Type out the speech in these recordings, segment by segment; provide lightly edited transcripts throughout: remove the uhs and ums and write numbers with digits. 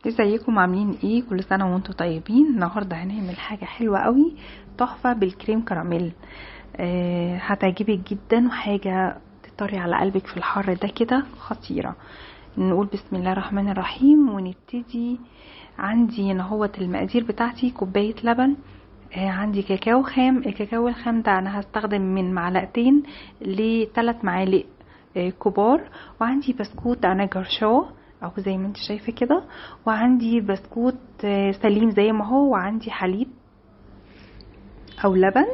ازيكم عاملين ايه؟ كل سنه وانتم طيبين. النهارده هنعمل حاجه حلوه قوي، تحفه بالكريم كراميل. هتعجبك جدا، وحاجه تطري على قلبك في الحر ده كده خطيره. نقول بسم الله الرحمن الرحيم ونبتدي. عندي هنا هوت المقادير بتاعتي: كوبايه لبن، عندي كاكاو خام. الكاكاو الخام ده انا هستخدم من معلقتين ل3 معالق كبار. وعندي بسكوت انا جرشاه او زي ما انت شايفه كده، وعندي بسكوت سليم زي ما هو، وعندي حليب او لبن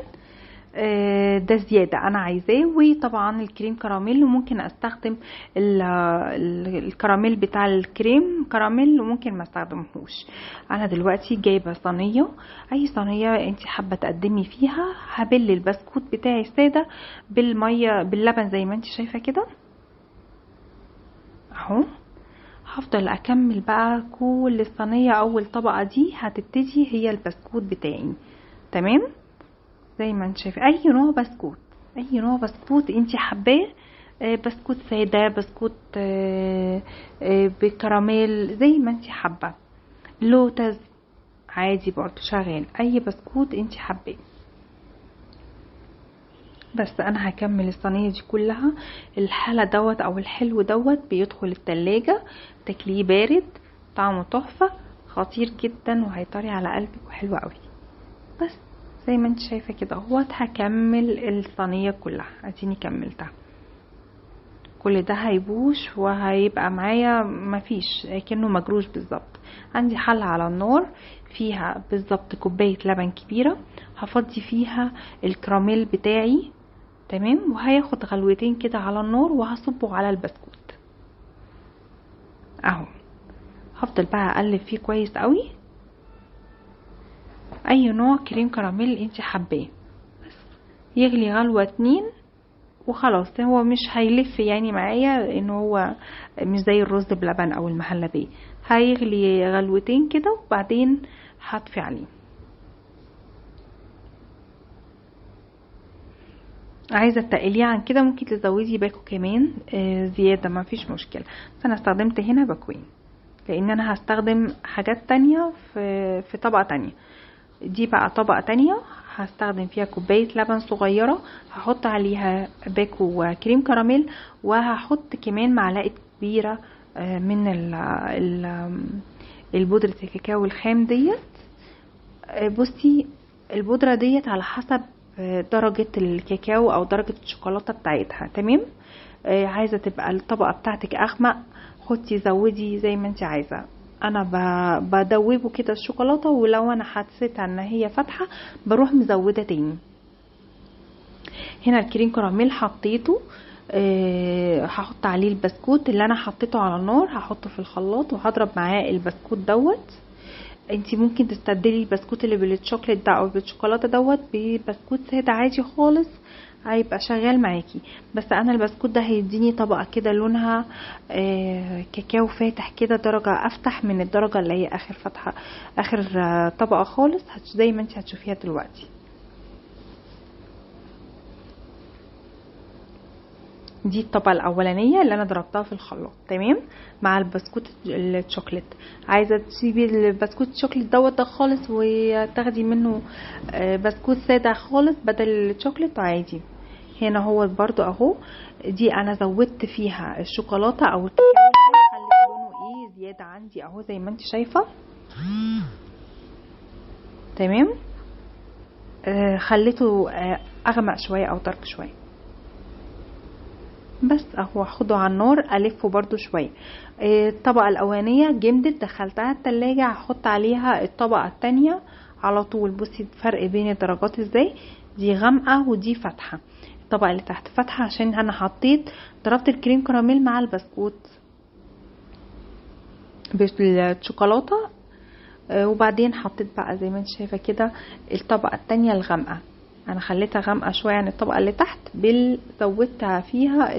ده زيادة انا عايزاه. وطبعا الكريم كراميل، وممكن استخدم الكراميل بتاع الكريم كراميل، وممكن ما استخدمهوش. انا دلوقتي جايبة صينية، اي صينية انت حابة تقدمي فيها. هبل البسكوت بتاعي سادة بالمية باللبن زي ما انت شايفة كده اهو. هفضل اكمل بقى كل الصينية. اول طبقة دي هتبتدي هي البسكوت بتاعي، تمام؟ زي ما انت شايفه اي نوع بسكوت، اي نوع بسكوت انت حباه. بسكوت ساده، بسكوت بكراميل زي ما انت حابه، لوتس عادي برضو شغال، اي بسكوت انت حباه. بس انا هكمل الصينيه دي كلها. الحلا دوت او الحلو دوت بيدخل التلاجة، تاكليه بارد، طعمه تحفه، خطير جدا، وهيطري على قلبك وحلو قوي. بس زي ما انت شايفه كده اهوت، هكمل الصينيه كلها. اديني كملتها، كل ده هيبوش وهيبقى معايا مفيش كأنه مجروش بالظبط. عندي حلة على النار فيها بالظبط كوباية لبن كبيرة، هفضي فيها الكراميل بتاعي، تمام؟ وهياخد غلوتين كده على النار، وهصبه على البسكوت اهو. هفضل بقى اقلب فيه كويس قوي، اي نوع كريم كراميل انت حباه. يغلي غلوة 2 وخلاص، هو مش هيلف يعني معايا، لانه هو مش زي الرز بلبن او المهلبية. هيغلي غلوتين كده وبعدين هطفي عليه. عايزه تقليه عن كده ممكن تزودي باكو كمان زياده، ما فيش مشكله. بس انا استخدمت هنا باكوين، لان انا هستخدم حاجات تانية في طبقه تانية. دي بقى طبقه تانية هستخدم فيها كوبايه لبن صغيره، هحط عليها باكو كريم كراميل، وهحط كمان معلقه كبيره من البودرة الكاكاو الخام ديت. بصي، البودرة ديت على حسب درجة الكاكاو او درجة الشوكولاتة بتاعتها، تمام؟ عايزة تبقى الطبقة بتاعتك اغمق، خدي زودي زي ما انت عايزة. انا بدوبه كده الشوكولاتة، ولو انا حسيت ان هي فاتحة بروح مزودة تاني. هنا الكريم كراميل حطيته، هحط عليه البسكوت اللي انا حطيته على النار، هحطه في الخلاط وهضرب معاه البسكوت دوت. انتي ممكن تستبدلي البسكوت اللي بالشوكليت ده او بالشوكولاته دوت ببسكوت ساده عادي خالص، هيبقى شغال معاكي. بس انا البسكوت ده هيديني طبقه كده لونها كاكاو فاتح كده، درجه افتح من الدرجه اللي هي اخر فتحه، اخر طبقه خالص، زي ما انتي هتشوفيها دلوقتي. دي الطبقه الاولانيه اللي انا ضربتها في الخلاط، تمام؟ مع البسكوت الشوكليت. عايزه تسيبي البسكوت الشوكليت دوت ده خالص وتاخدي منه بسكوت ساده خالص بدل الشوكليت عادي. هنا هو برضو اهو، دي انا زودت فيها الشوكولاته او الكاكاو خلت لونه زياده عندي اهو زي ما انت شايفه، تمام؟ خليته اغمق شويه او دارك شويه. بس اهو هاخده على النار الفه برضو شويه. الطبقه الاولانيه جمدت، دخلتها التلاجة، هحط عليها الطبقه التانية على طول. بصي الفرق بين الدرجات ازاي، دي غامقه ودي فاتحه. الطبقه اللي تحت فاتحه عشان انا حطيت ضربت الكريم كراميل مع البسكوت بالشوكولاته. وبعدين حطيت بقى زي ما انت شايفه كده الطبقه التانية الغامقه. انا خليتها غامقه شويه عن الطبقه اللي تحت، زودتها فيها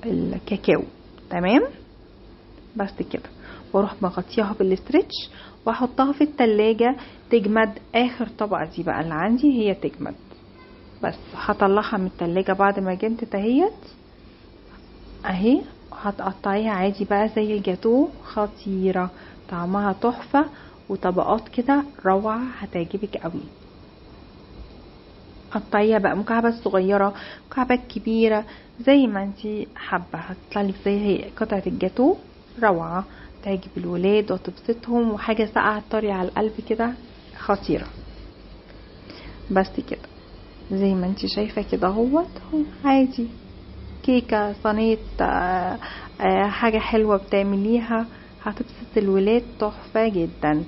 الكاكاو، تمام؟ بس كده. واروح مغطيها بالاسترتش واحطها في التلاجة تجمد. اخر طبقه دي بقى اللي عندي هي تجمد. بس هطلعها من التلاجة بعد ما جمدت اهيت اهي، هتقطعيها عادي بقى زي الجاتو، خطيرة طعمها تحفة وطبقات كده روعة، هتعجبك قوي. قطعيها بقى مكعبات صغيرة، مكعبات كبيرة، زي ما انتي حابة، هتطلعلك زي قطعة الجاتو روعة، تعجب الولاد وتبسطهم، وحاجة ساقعة طري على القلب كده خطيرة. بس كده زي ما انتي شايفة كده اهوت، عادي كيكة صينية حاجة حلوة بتعمليها هتبسط الولاد تحفة جدا.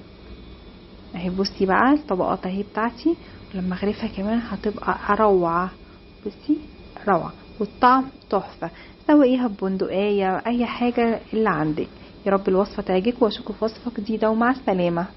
اهي بصي بقى الطبقات اهي بتاعتي، ولما اغرفها كمان هتبقى روعة. بصي روعة والطعم تحفة. سويها ببندقية اي حاجة اللي عندك. يا رب الوصفة تعجبك، واشوفكم في وصفة جديدة، ومع السلامة.